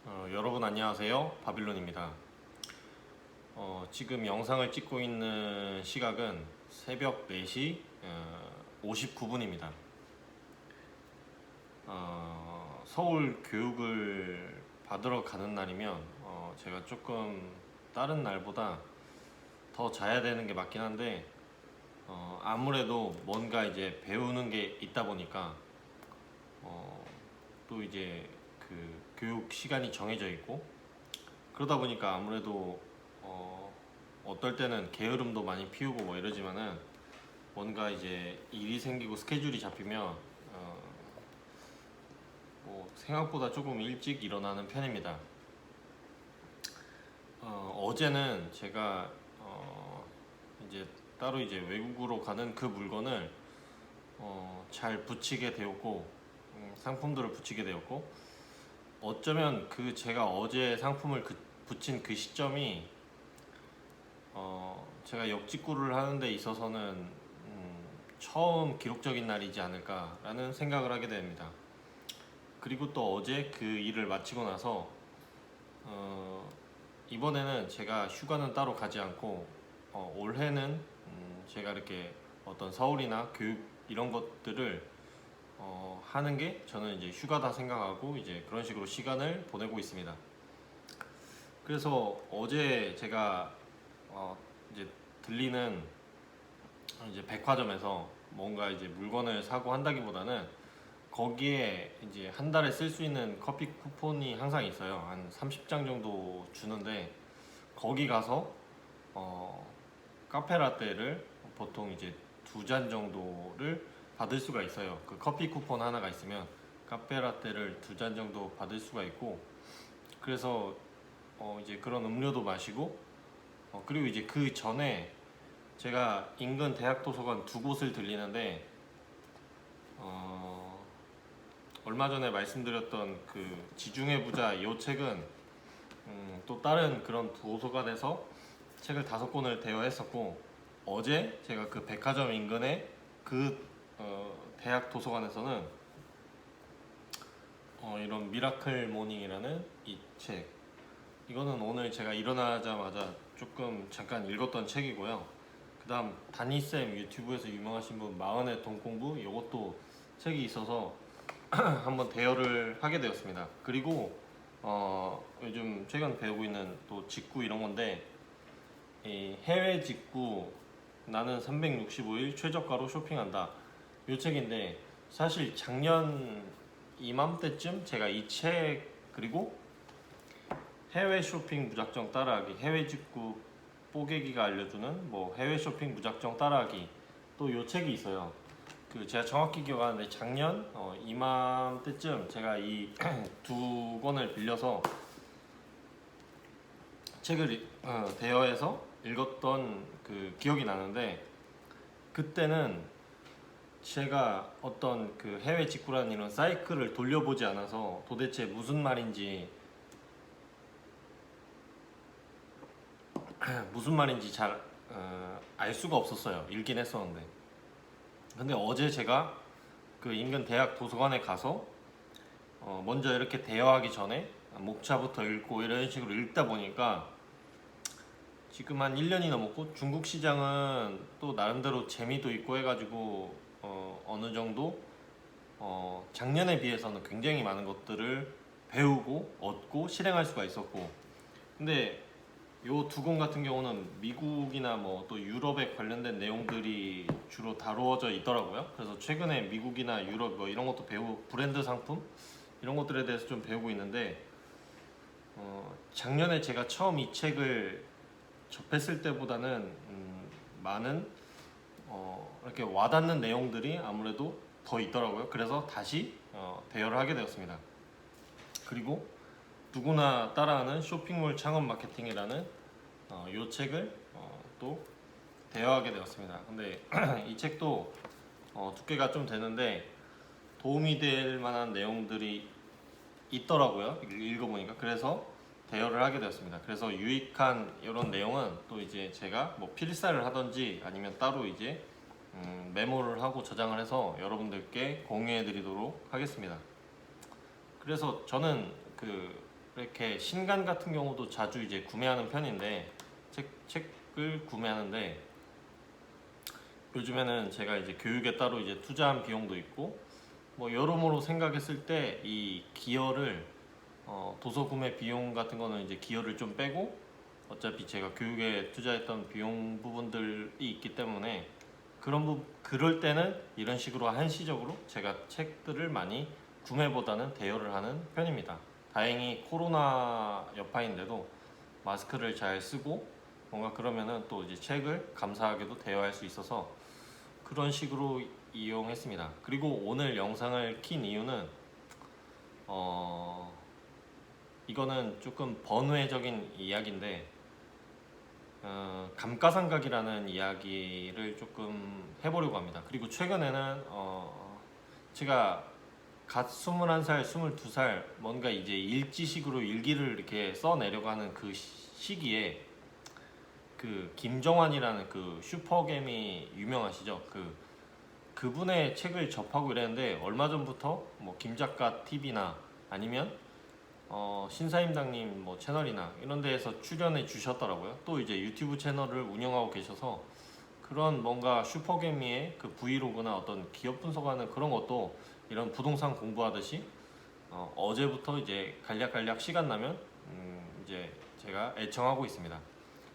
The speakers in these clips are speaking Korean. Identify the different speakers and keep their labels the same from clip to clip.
Speaker 1: 여러분 안녕하세요. 바빌론입니다. 지금 영상을 찍고 있는 시각은 새벽 4시 59분입니다. 서울 교육을 받으러 가는 날이면 제가 조금 다른 날보다 더 자야 되는 게 맞긴 한데 아무래도 뭔가 이제 배우는 게 있다 보니까 또 이제 그 교육 시간이 정해져 있고 그러다 보니까 아무래도 어떨 때는 게으름도 많이 피우고 뭐 이러지만은 뭔가 이제 일이 생기고 스케줄이 잡히면 뭐 생각보다 조금 일찍 일어나는 편입니다. 어제는 제가 이제 따로 이제 외국으로 가는 그 물건을 잘 붙이게 되었고 상품들을 붙이게 되었고 어쩌면 그 제가 어제 상품을 붙인 그 시점이 제가 역직구를 하는 데 있어서는 처음 기록적인 날이지 않을까라는 생각을 하게 됩니다. 그리고 또 어제 그 일을 마치고 나서 이번에는 제가 휴가는 따로 가지 않고 올해는 제가 이렇게 어떤 서울이나 교육 이런 것들을 하는 게 저는 이제 휴가다 생각하고 이제 그런 식으로 시간을 보내고 있습니다. 그래서 어제 제가 이제 들리는 이제 백화점에서 뭔가 이제 물건을 사고 한다기보다는 거기에 이제 한 달에 쓸 수 있는 커피 쿠폰이 항상 있어요. 한 30장 정도 주는데 거기 가서 카페 라떼를 보통 이제 2잔 정도를 받을 수가 있어요. 그 커피 쿠폰 하나가 있으면 카페 라떼를 2잔 정도 받을 수가 있고 그래서 이제 그런 음료도 마시고 그리고 이제 그 전에 제가 인근 대학 도서관 2곳을 들리는데 얼마 전에 말씀드렸던 그 지중해 부자 이 책은 또 다른 그런 도서관에서 책을 5권을 대여했었고 어제 제가 그 백화점 인근에 그 대학 도서관에서는 이런 미라클 모닝이라는 이 책, 이거는 오늘 제가 일어나자마자 조금 잠깐 읽었던 책이고요. 그 다음 다니쌤 유튜브에서 유명하신 분 마흔의 돈공부, 이것도 책이 있어서 한번 대여를 하게 되었습니다. 그리고 요즘 최근 배우고 있는 또 직구 이런 건데 이 해외 직구 나는 365일 최저가로 쇼핑한다, 이 책인데 사실 작년 이맘때쯤 제가 이 책 그리고 해외 쇼핑 무작정 따라하기, 해외 직구 뽀개기가 알려주는 뭐 해외 쇼핑 무작정 따라하기, 또 이 책이 있어요. 그 제가 정확히 기억하는데 작년 이맘때쯤 제가 이 2권을 빌려서 책을 대여해서 읽었던 그 기억이 나는데 그때는 제가 어떤 그 해외 직구라는 이런 사이클을 돌려보지 않아서 도대체 무슨 말인지 잘 알 수가 없었어요. 읽긴 했었는데. 근데 어제 제가 그 인근 대학 도서관에 가서 먼저 이렇게 대여하기 전에 목차부터 읽고 이런 식으로 읽다 보니까 지금 한 1년이 넘었고 중국 시장은 또 나름대로 재미도 있고 해가지고 어느 정도 작년에 비해서는 굉장히 많은 것들을 배우고 얻고 실행할 수가 있었고, 근데 요 2권 같은 경우는 미국이나 뭐 또 유럽에 관련된 내용들이 주로 다루어져 있더라고요. 그래서 최근에 미국이나 유럽 뭐 이런 것도 브랜드 상품 이런 것들에 대해서 좀 배우고 있는데 작년에 제가 처음 이 책을 접했을 때보다는 많은 이렇게 와닿는 내용들이 아무래도 더 있더라고요. 그래서 다시 대여를 하게 되었습니다. 그리고 누구나 따라하는 쇼핑몰 창업 마케팅이라는 이 책을 또 대여하게 되었습니다. 근데 이 책도 두께가 좀 되는데 도움이 될 만한 내용들이 있더라고요. 읽어보니까. 그래서 대여를 하게 되었습니다. 그래서 유익한 이런 내용은 또 이제 제가 뭐 필사를 하던지 아니면 따로 이제 메모를 하고 저장을 해서 여러분들께 공유해 드리도록 하겠습니다. 그래서 저는 그 이렇게 신간 같은 경우도 자주 이제 구매하는 편인데 책을 구매하는데 요즘에는 제가 이제 교육에 따로 이제 투자한 비용도 있고 뭐 여러모로 생각했을 때 이 기여를 도서 구매 비용 같은 거는 이제 기여를 좀 빼고 어차피 제가 교육에 투자했던 비용 부분들이 있기 때문에 그럴 때는 이런 식으로 한시적으로 제가 책들을 많이 구매보다는 대여를 하는 편입니다. 다행히 코로나 여파인데도 마스크를 잘 쓰고 뭔가 그러면은 또 이제 책을 감사하게도 대여할 수 있어서 그런 식으로 이용했습니다. 그리고 오늘 영상을 킨 이유는 이거는 조금 번외적인 이야기인데 감가상각이라는 이야기를 조금 해보려고 합니다. 그리고 최근에는 제가 갓 21살, 22살 뭔가 이제 일지식으로 일기를 이렇게 써내려가는 그 시기에 그 김정환이라는 그 슈퍼겜이 유명하시죠? 그분의 책을 접하고 이랬는데 얼마 전부터 뭐 김작가 TV나 아니면 신사임당님 뭐 채널이나 이런 데에서 출연해 주셨더라고요. 또 이제 유튜브 채널을 운영하고 계셔서 그런 뭔가 슈퍼개미의 그 브이로그나 어떤 기업 분석하는 그런 것도 이런 부동산 공부하듯이 어제부터 이제 간략간략 시간 나면 이제 제가 애청하고 있습니다.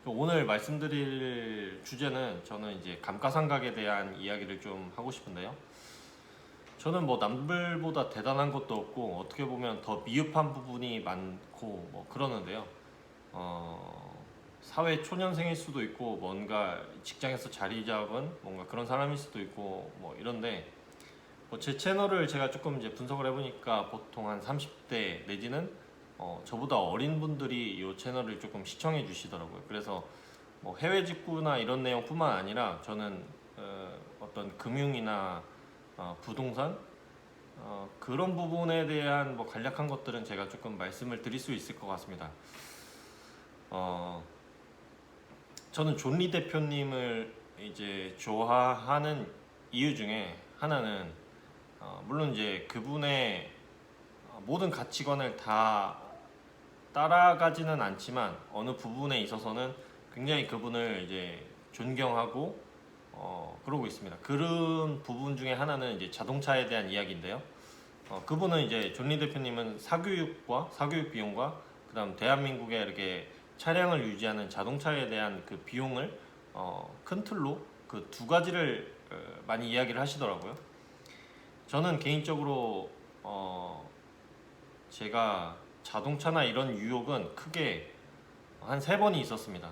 Speaker 1: 오늘 말씀드릴 주제는 저는 이제 감가상각에 대한 이야기를 좀 하고 싶은데요. 저는 뭐 남들보다 대단한 것도 없고 어떻게 보면 더 미흡한 부분이 많고 뭐 그러는데요. 사회 초년생일 수도 있고 뭔가 직장에서 자리 잡은 뭔가 그런 사람일 수도 있고 뭐 이런데 뭐 제 채널을 제가 조금 이제 분석을 해보니까 보통 한 30대 내지는 저보다 어린 분들이 이 채널을 조금 시청해 주시더라고요. 그래서 뭐 해외 직구나 이런 내용뿐만 아니라 저는 어떤 금융이나 부동산 그런 부분에 대한 뭐 간략한 것들은 제가 조금 말씀을 드릴 수 있을 것 같습니다. 저는 존 리 대표님을 이제 좋아하는 이유 중에 하나는 물론 이제 그분의 모든 가치관을 다 따라가지는 않지만 어느 부분에 있어서는 굉장히 그분을 이제 존경하고 그러고 있습니다. 그런 부분 중에 하나는 이제 자동차에 대한 이야기인데요. 그분은 이제 존 리 대표님은 사교육 비용과 그다음 대한민국에 이렇게 차량을 유지하는 자동차에 대한 그 비용을 큰 틀로 그 두 가지를 많이 이야기를 하시더라고요. 저는 개인적으로 제가 자동차나 이런 유혹은 크게 한 3번이 있었습니다.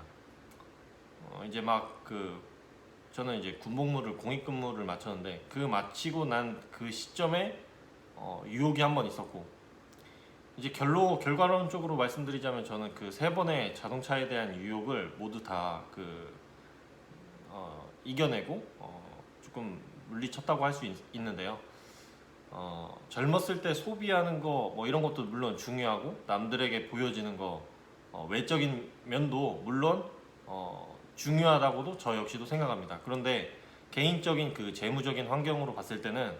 Speaker 1: 이제 막 저는 이제 군복무를 공익근무를 마쳤는데 그 마치고 난 그 시점에 유혹이 한 번 있었고 이제 결과론적으로 말씀드리자면 저는 그 3번의 자동차에 대한 유혹을 모두 다 이겨내고 조금 물리쳤다고 할 수 있는데요. 젊었을 때 소비하는 거 뭐 이런 것도 물론 중요하고 남들에게 보여지는 거 외적인 면도 물론 중요하다고도 저 역시도 생각합니다. 그런데 개인적인 그 재무적인 환경으로 봤을 때는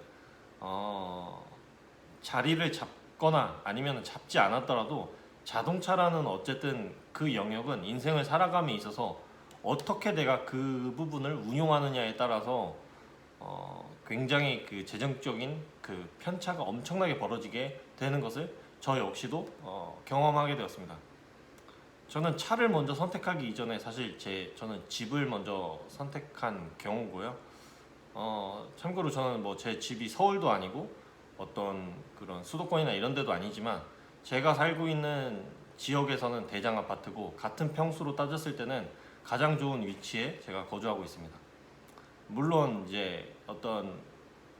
Speaker 1: 자리를 잡거나 아니면 잡지 않았더라도 자동차라는 어쨌든 그 영역은 인생을 살아감에 있어서 어떻게 내가 그 부분을 운용하느냐에 따라서 굉장히 그 재정적인 그 편차가 엄청나게 벌어지게 되는 것을 저 역시도 경험하게 되었습니다. 저는 차를 먼저 선택하기 이전에 사실 저는 집을 먼저 선택한 경우고요. 참고로 저는 뭐 제 집이 서울도 아니고 어떤 그런 수도권이나 이런 데도 아니지만 제가 살고 있는 지역에서는 대장 아파트고 같은 평수로 따졌을 때는 가장 좋은 위치에 제가 거주하고 있습니다. 물론 이제 어떤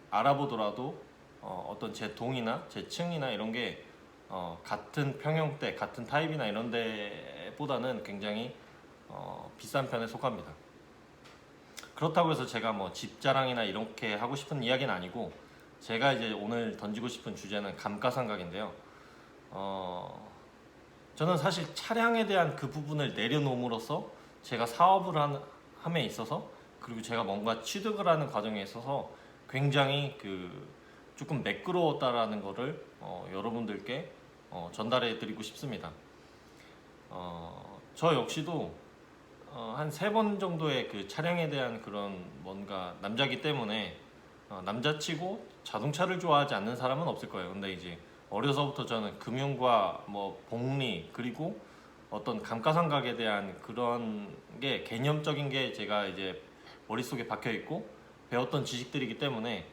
Speaker 1: 알아보더라도 어떤 제 동이나 제 층이나 이런 게 같은 평형대, 같은 타입이나 이런 데보다는 굉장히 비싼 편에 속합니다. 그렇다고 해서 제가 뭐 집 자랑이나 이렇게 하고 싶은 이야기는 아니고 제가 이제 오늘 던지고 싶은 주제는 감가상각인데요. 저는 사실 차량에 대한 그 부분을 내려놓음으로써 제가 사업을 함에 있어서 그리고 제가 뭔가 취득을 하는 과정에 있어서 굉장히 조금 매끄러웠다라는 거를 여러분들께 전달해 드리고 싶습니다. 저 역시도 한 3번 정도의 그 차량에 대한 그런 뭔가 남자기 때문에 남자치고 자동차를 좋아하지 않는 사람은 없을 거예요. 근데 이제 어려서부터 저는 금융과 뭐 복리 그리고 어떤 감가상각에 대한 그런 게 개념적인 게 제가 이제 머릿속에 박혀 있고 배웠던 지식들이기 때문에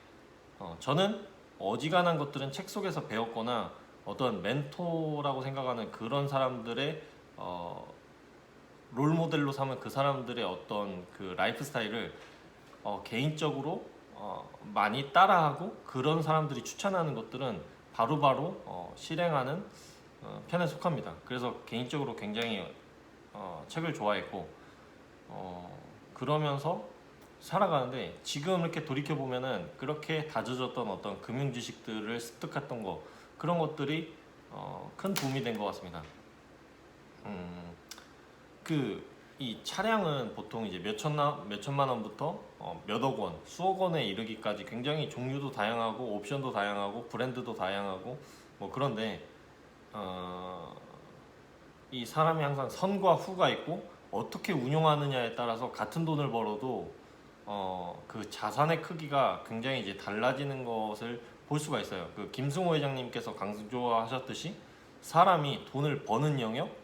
Speaker 1: 저는 어지간한 것들은 책 속에서 배웠거나 어떤 멘토라고 생각하는 그런 사람들의 롤 모델로 삼은 그 사람들의 어떤 그 라이프 스타일을 개인적으로 많이 따라하고 그런 사람들이 추천하는 것들은 바로바로 실행하는 편에 속합니다. 그래서 개인적으로 굉장히 책을 좋아했고 그러면서 살아가는데 지금 이렇게 돌이켜 보면은 그렇게 다져졌던 어떤 금융 지식들을 습득했던 거 그런 것들이 큰 도움이 된 것 같습니다. 이 차량은 보통 이제 몇 천만 원부터 몇억 원, 수억 원에 이르기까지 굉장히 종류도 다양하고 옵션도 다양하고 브랜드도 다양하고 뭐 그런데 이 사람이 항상 선과 후가 있고 어떻게 운용하느냐에 따라서 같은 돈을 벌어도 그 자산의 크기가 굉장히 이제 달라지는 것을 볼 수가 있어요. 그 김승호 회장님께서 강조하셨듯이 사람이 돈을 버는 영역,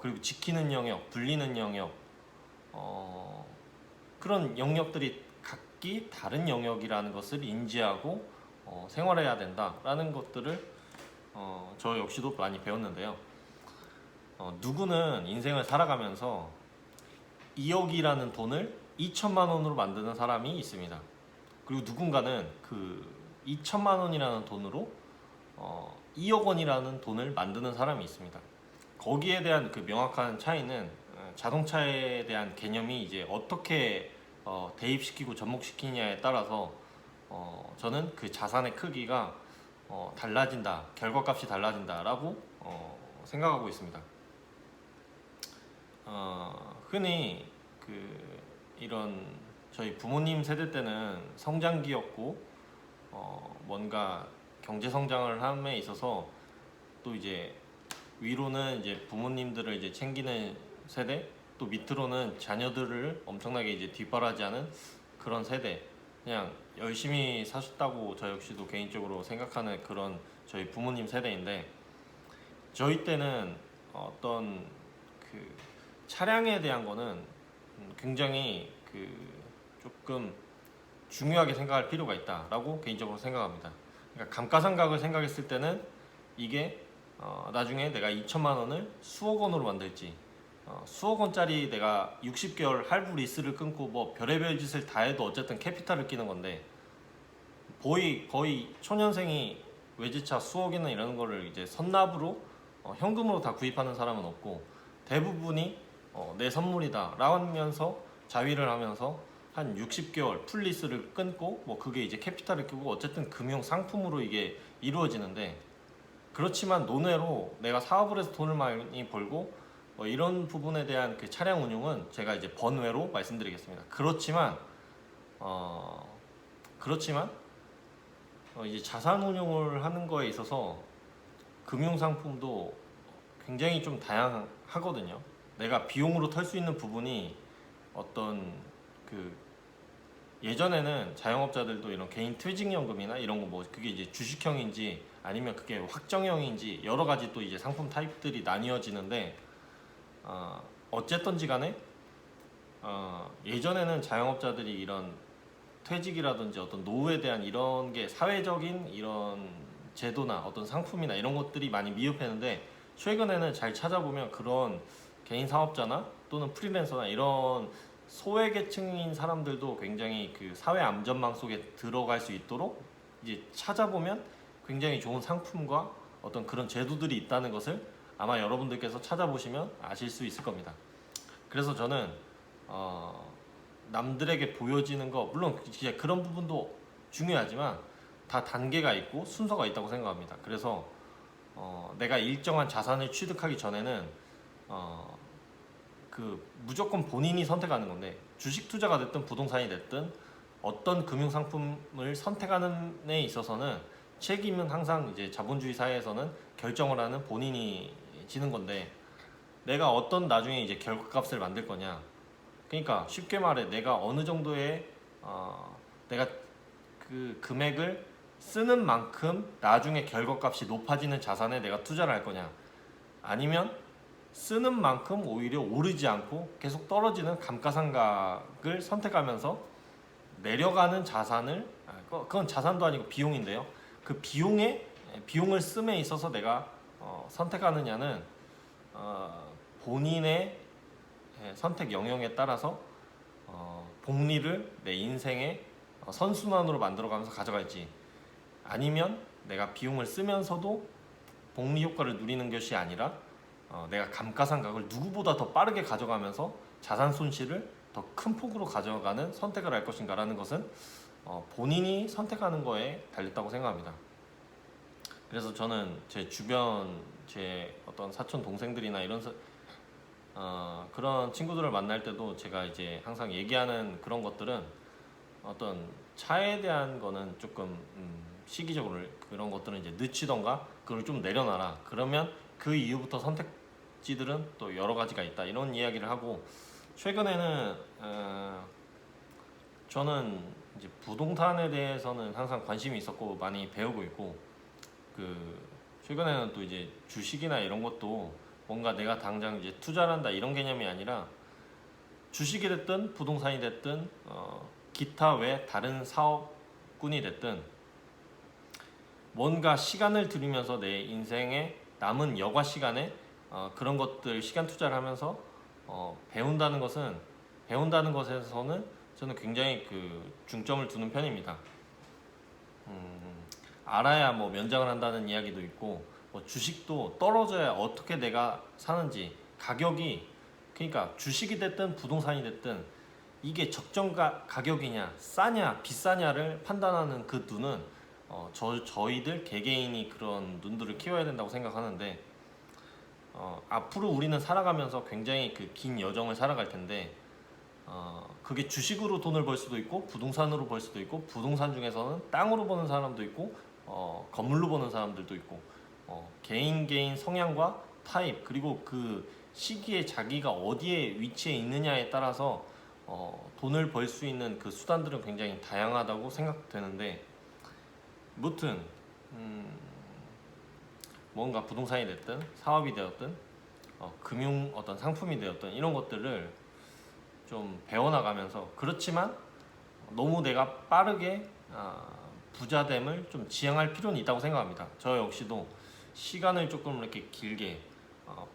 Speaker 1: 그리고 지키는 영역, 불리는 영역, 그런 영역들이 각기 다른 영역이라는 것을 인지하고 생활해야 된다라는 것들을 저 역시도 많이 배웠는데요. 누구는 인생을 살아가면서 2억이라는 돈을 2천만 원으로 만드는 사람이 있습니다. 그리고 누군가는 그 2천만 원이라는 돈으로 2억 원이라는 돈을 만드는 사람이 있습니다. 거기에 대한 그 명확한 차이는 자동차에 대한 개념이 이제 어떻게 대입시키고 접목시키냐에 따라서 저는 그 자산의 크기가 달라진다, 결과값이 달라진다라고 생각하고 있습니다. 흔히 이런 저희 부모님 세대 때는 성장기였고 뭔가 경제 성장을 함에 있어서 또 이제 위로는 이제 부모님들을 이제 챙기는 세대, 또 밑으로는 자녀들을 엄청나게 이제 뒷바라지하는 그런 세대. 그냥 열심히 사셨다고 저 역시도 개인적으로 생각하는 그런 저희 부모님 세대인데 저희 때는 어떤 그 차량에 대한 거는 굉장히 조금 중요하게 생각할 필요가 있다라고 개인적으로 생각합니다. 그러니까 감가상각을 생각했을 때는 이게 나중에 내가 2천만 원을 수억 원으로 만들지 수억 원짜리 내가 60개월 할부 리스를 끊고 뭐 별의별 짓을 다 해도 어쨌든 캐피탈을 끼는 건데 거의 초년생이 외제차 수억이나 이런 거를 이제 선납으로 현금으로 다 구입하는 사람은 없고 대부분이 내 선물이다 라면서 자위를 하면서 한 60개월 풀리스를 끊고 뭐 그게 이제 캐피탈을 끼고 어쨌든 금융 상품으로 이게 이루어지는데 그렇지만 논외로 내가 사업을 해서 돈을 많이 벌고 이런 부분에 대한 그 차량 운용은 제가 이제 번외로 말씀드리겠습니다. 그렇지만 이제 자산 운용을 하는 거에 있어서 금융 상품도 굉장히 좀 다양하거든요. 내가 비용으로 털 수 있는 부분이 어떤 예전에는 자영업자들도 이런 개인 퇴직연금이나 이런 거 뭐 그게 이제 주식형인지 아니면 그게 확정형인지 여러 가지 또 이제 상품 타입들이 나뉘어지는데 어쨌든지 간에 예전에는 자영업자들이 이런 퇴직이라든지 어떤 노후에 대한 이런 게 사회적인 이런 제도나 어떤 상품이나 이런 것들이 많이 미흡했는데 최근에는 잘 찾아보면 그런 개인 사업자나 또는 프리랜서나 이런 소외계층인 사람들도 굉장히 그 사회 안전망 속에 들어갈 수 있도록 이제 찾아보면 굉장히 좋은 상품과 어떤 그런 제도들이 있다는 것을 아마 여러분들께서 찾아보시면 아실 수 있을 겁니다. 그래서 저는 남들에게 보여지는 거 물론 진짜 그런 부분도 중요하지만 다 단계가 있고 순서가 있다고 생각합니다. 그래서 내가 일정한 자산을 취득하기 전에는 무조건 본인이 선택하는 건데 주식 투자가 됐든 부동산이 됐든 어떤 금융 상품을 선택하는 데 있어서는 책임은 항상 이제 자본주의 사회에서는 결정을 하는 본인이 지는 건데, 내가 어떤 나중에 이제 결과값을 만들 거냐. 그러니까 쉽게 말해 내가 어느 정도의 내가 그 금액을 쓰는 만큼 나중에 결과값이 높아지는 자산에 내가 투자를 할 거냐, 아니면 쓰는 만큼 오히려 오르지 않고 계속 떨어지는 감가상각을 선택하면서 내려가는 자산을, 그건 자산도 아니고 비용인데요. 그 비용을 씀에 있어서 내가 선택하느냐는 본인의 선택 영역에 따라서 복리를 내 인생의 선순환으로 만들어가면서 가져갈지, 아니면 내가 비용을 쓰면서도 복리 효과를 누리는 것이 아니라 내가 감가상각을 누구보다 더 빠르게 가져가면서 자산 손실을 더 큰 폭으로 가져가는 선택을 할 것인가라는 것은 본인이 선택하는 거에 달렸다고 생각합니다. 그래서 저는 제 주변 제 어떤 사촌 동생들이나 이런 그런 친구들을 만날 때도 제가 이제 항상 얘기하는 그런 것들은, 어떤 차에 대한 거는 조금 시기적으로 그런 것들은 이제 늦추던가 그걸 좀 내려놔라. 그러면 그 이후부터 선택지들은 또 여러 가지가 있다, 이런 이야기를 하고, 최근에는 저는 이제 부동산에 대해서는 항상 관심이 있었고 많이 배우고 있고, 그 최근에는 또 이제 주식이나 이런 것도 뭔가 내가 당장 이제 투자를 한다 이런 개념이 아니라, 주식이 됐든 부동산이 됐든 기타 외 다른 사업군이 됐든 뭔가 시간을 들이면서 내 인생의 남은 여가 시간에 그런 것들 시간 투자를 하면서 배운다는 것에서는 저는 굉장히 그 중점을 두는 편입니다. 알아야 뭐 면장을 한다는 이야기도 있고, 뭐 주식도 떨어져야 어떻게 내가 사는지, 가격이, 그러니까 주식이 됐든 부동산이 됐든 이게 적정 가격이냐 싸냐 비싸냐를 판단하는 그 눈은 저희들 개개인이 그런 눈들을 키워야 된다고 생각하는데, 앞으로 우리는 살아가면서 굉장히 그 긴 여정을 살아갈 텐데, 그게 주식으로 돈을 벌 수도 있고 부동산으로 벌 수도 있고, 부동산 중에서는 땅으로 버는 사람도 있고 건물로 버는 사람들도 있고, 개인 성향과 타입, 그리고 그 시기에 자기가 어디에 위치해 있느냐에 따라서 돈을 벌 수 있는 그 수단들은 굉장히 다양하다고 생각되는데, 무튼 뭔가 부동산이 됐든 사업이 되었든 금융 어떤 상품이 되었든 이런 것들을 좀 배워나가면서, 그렇지만 너무 내가 빠르게 부자됨을 좀 지향할 필요는 있다고 생각합니다. 저 역시도 시간을 조금 이렇게 길게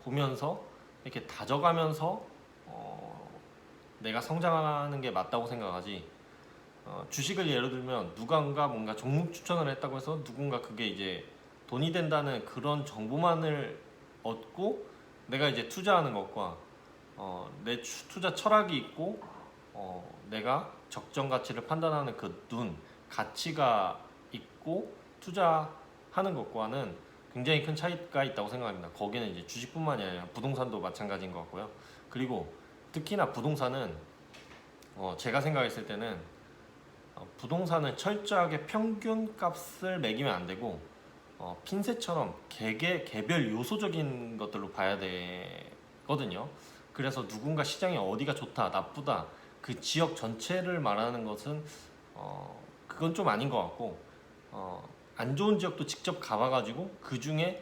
Speaker 1: 보면서 이렇게 다져가면서 내가 성장하는 게 맞다고 생각하지, 주식을 예를 들면 누군가 뭔가 종목 추천을 했다고 해서 누군가 그게 이제 돈이 된다는 그런 정보만을 얻고 내가 이제 투자하는 것과 내 투자 철학이 있고 내가 적정 가치를 판단하는 그 가치가 있고 투자하는 것과는 굉장히 큰 차이가 있다고 생각합니다. 거기는 이제 주식뿐만이 아니라 부동산도 마찬가지인 것 같고요. 그리고 특히나 부동산은 제가 생각했을 때는 부동산은 철저하게 평균 값을 매기면 안 되고 핀셋처럼 개별 요소적인 것들로 봐야 되거든요. 그래서 누군가 시장이 어디가 좋다 나쁘다 그 지역 전체를 말하는 것은 그건 좀 아닌 것 같고, 안 좋은 지역도 직접 가봐가지고 그 중에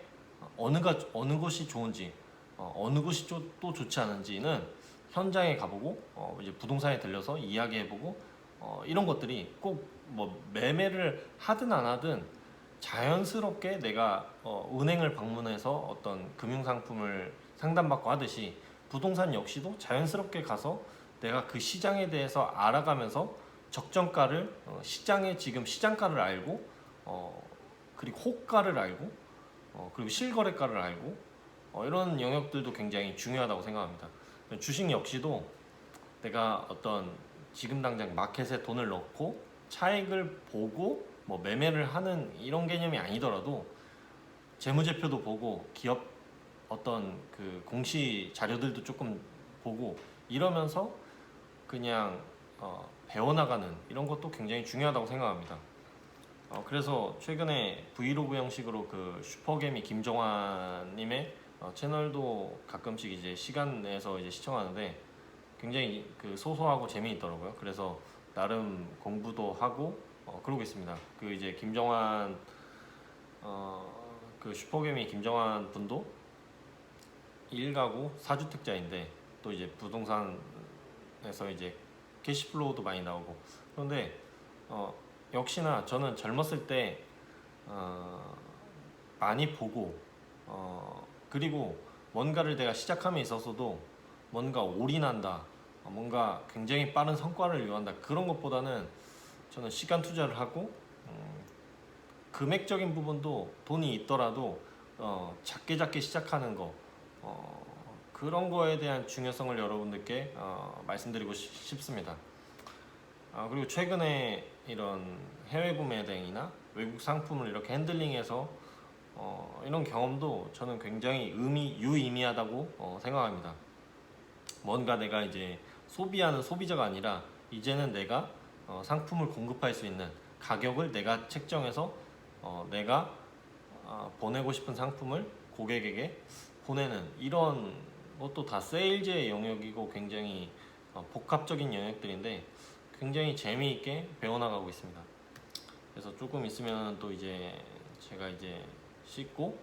Speaker 1: 어느 곳이 좋은지 어느 곳이 또 좋지 않은지는 현장에 가보고 이제 부동산에 들려서 이야기해보고 이런 것들이 꼭 뭐 매매를 하든 안 하든 자연스럽게 내가 은행을 방문해서 어떤 금융상품을 상담받고 하듯이 부동산 역시도 자연스럽게 가서 내가 그 시장에 대해서 알아가면서 적정가를 시장의 지금 시장가를 알고 그리고 호가를 알고 그리고 실거래가를 알고 이런 영역들도 굉장히 중요하다고 생각합니다. 주식 역시도 내가 어떤 지금 당장 마켓에 돈을 넣고 차익을 보고 뭐 매매를 하는 이런 개념이 아니더라도 재무제표도 보고 기업 어떤 그 공시 자료들도 조금 보고 이러면서 그냥 배워나가는 이런 것도 굉장히 중요하다고 생각합니다. 그래서 최근에 브이로그 형식으로 그 슈퍼개미 김정환님의 채널도 가끔씩 이제 시간 내서 이제 시청하는데 굉장히 그 소소하고 재미있더라고요. 그래서 나름 공부도 하고 그러고 있습니다. 그 이제 김정환 그 슈퍼개미 김정환 분도 1가구 4주택자인데 또 이제 부동산에서 이제 캐시플로우도 많이 나오고 그런데 역시나 저는 젊었을 때 많이 보고 그리고 뭔가를 내가 시작함에 있어서도 뭔가 올인한다, 뭔가 굉장히 빠른 성과를 요한다 그런 것보다는 저는 시간 투자를 하고 금액적인 부분도 돈이 있더라도 작게 작게 시작하는 거 그런 거에 대한 중요성을 여러분들께 말씀드리고 싶습니다. 그리고 최근에 이런 해외 구매 대행이나 외국 상품을 이렇게 핸들링해서 이런 경험도 저는 굉장히 유의미하다고 생각합니다. 뭔가 내가 이제 소비하는 소비자가 아니라 이제는 내가 상품을 공급할 수 있는 가격을 내가 책정해서 내가 보내고 싶은 상품을 고객에게 보내는 이런 것도 다 세일즈의 영역이고 굉장히 복합적인 영역들인데 굉장히 재미있게 배워나가고 있습니다. 그래서 조금 있으면 또 이제 제가 이제 씻고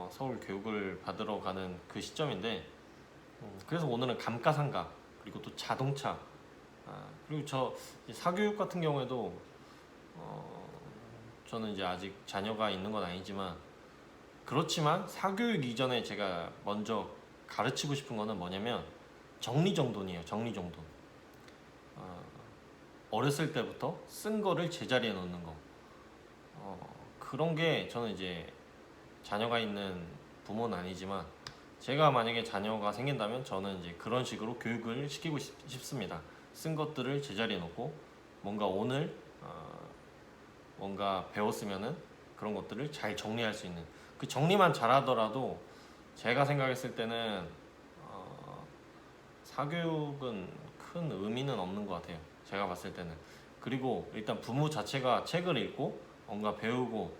Speaker 1: 서울 교육을 받으러 가는 그 시점인데 그래서 오늘은 감가상가 그리고 또 자동차 그리고 저 사교육 같은 경우에도 저는 이제 아직 자녀가 있는 건 아니지만 그렇지만 사교육 이전에 제가 먼저 가르치고 싶은 거는 뭐냐면 정리정돈이에요. 정리정돈. 어렸을 때부터 쓴 거를 제자리에 넣는 거. 그런 게 저는 이제 자녀가 있는 부모는 아니지만 제가 만약에 자녀가 생긴다면 저는 이제 그런 식으로 교육을 시키고 싶습니다. 쓴 것들을 제자리에 놓고 뭔가 오늘 뭔가 배웠으면은 그런 것들을 잘 정리할 수 있는 그 정리만 잘하더라도 제가 생각했을 때는 사교육은 큰 의미는 없는 것 같아요. 제가 봤을 때는. 그리고 일단 부모 자체가 책을 읽고 뭔가 배우고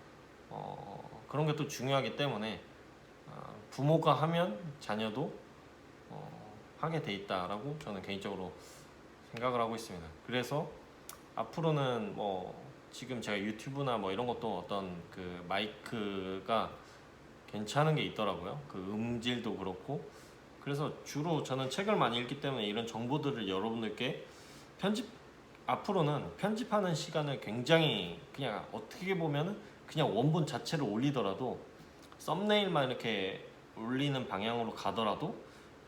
Speaker 1: 그런 게 또 중요하기 때문에 부모가 하면 자녀도 하게 돼 있다라고 저는 개인적으로 생각을 하고 있습니다. 그래서 앞으로는 뭐 지금 제가 유튜브나 뭐 이런 것도 어떤 그 마이크가 괜찮은 게 있더라고요. 그 음질도 그렇고 그래서 주로 저는 책을 많이 읽기 때문에 이런 정보들을 여러분들께 앞으로는 편집하는 시간을 굉장히 그냥 어떻게 보면은 그냥 원본 자체를 올리더라도 썸네일만 이렇게 올리는 방향으로 가더라도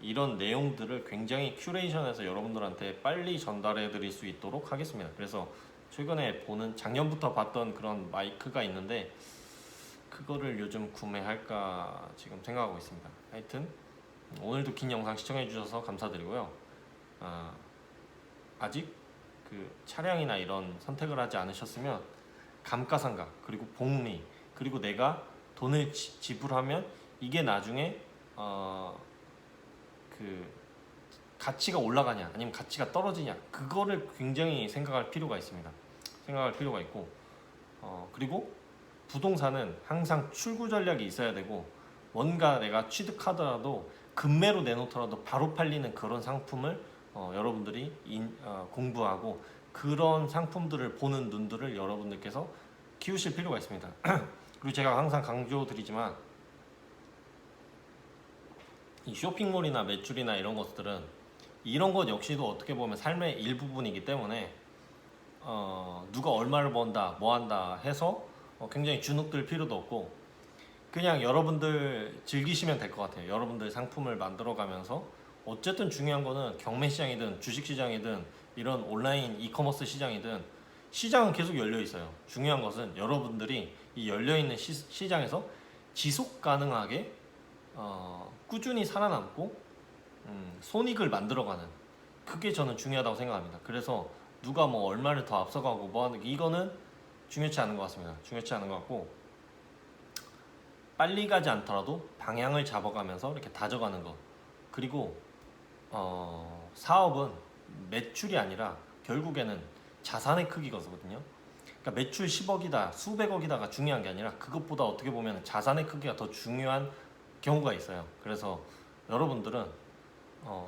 Speaker 1: 이런 내용들을 굉장히 큐레이션해서 여러분들한테 빨리 전달해 드릴 수 있도록 하겠습니다. 그래서 최근에 작년부터 봤던 그런 마이크가 있는데 그거를 요즘 구매할까 지금 생각하고 있습니다. 하여튼 오늘도 긴 영상 시청해 주셔서 감사드리고요. 아직 그 차량이나 이런 선택을 하지 않으셨으면 감가상각 그리고 복리 그리고 내가 돈을 지불하면 이게 나중에 그 가치가 올라가냐 아니면 가치가 떨어지냐 그거를 굉장히 생각할 필요가 있습니다. 생각할 필요가 있고 그리고 부동산은 항상 출구 전략이 있어야 되고 뭔가 내가 취득하더라도 급매로 내놓더라도 바로 팔리는 그런 상품을 여러분들이 공부하고 그런 상품들을 보는 눈들을 여러분들께서 키우실 필요가 있습니다. 그리고 제가 항상 강조드리지만 이 쇼핑몰이나 매출이나 이런 것들은 이런 것 역시도 어떻게 보면 삶의 일부분이기 때문에 누가 얼마를 번다 뭐 한다 해서 굉장히 주눅들 필요도 없고 그냥 여러분들 즐기시면 될 것 같아요. 여러분들 상품을 만들어 가면서 어쨌든 중요한 거는 경매 시장이든 주식 시장이든 이런 온라인 이커머스 시장이든 시장은 계속 열려 있어요. 중요한 것은 여러분들이 이 열려 있는 시장에서 지속 가능하게 꾸준히 살아남고 손익을 만들어가는 그게 저는 중요하다고 생각합니다. 그래서 누가 뭐 얼마를 더 앞서가고 뭐 하는 이거는 중요치 않은 것 같습니다. 중요치 않은 것 같고 빨리 가지 않더라도 방향을 잡아가면서 이렇게 다져가는 것 그리고 사업은 매출이 아니라 결국에는 자산의 크기거든요. 그러니까 매출 10억이다, 수백억이다가 중요한 게 아니라 그것보다 어떻게 보면 자산의 크기가 더 중요한 경우가 있어요. 그래서 여러분들은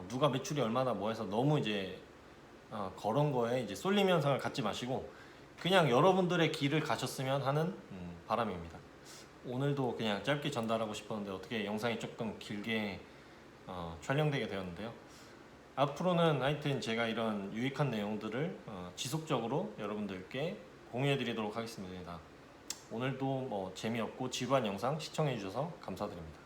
Speaker 1: 누가 매출이 얼마나 뭐 해서 너무 이제 그런 거에 이제 쏠림 현상을 갖지 마시고 그냥 여러분들의 길을 가셨으면 하는 바람입니다. 오늘도 그냥 짧게 전달하고 싶었는데 어떻게 영상이 조금 길게 촬영되게 되었는데요. 앞으로는 하여튼 제가 이런 유익한 내용들을 지속적으로 여러분들께 공유해 드리도록 하겠습니다. 오늘도 뭐 재미없고 지루한 영상 시청해 주셔서 감사드립니다.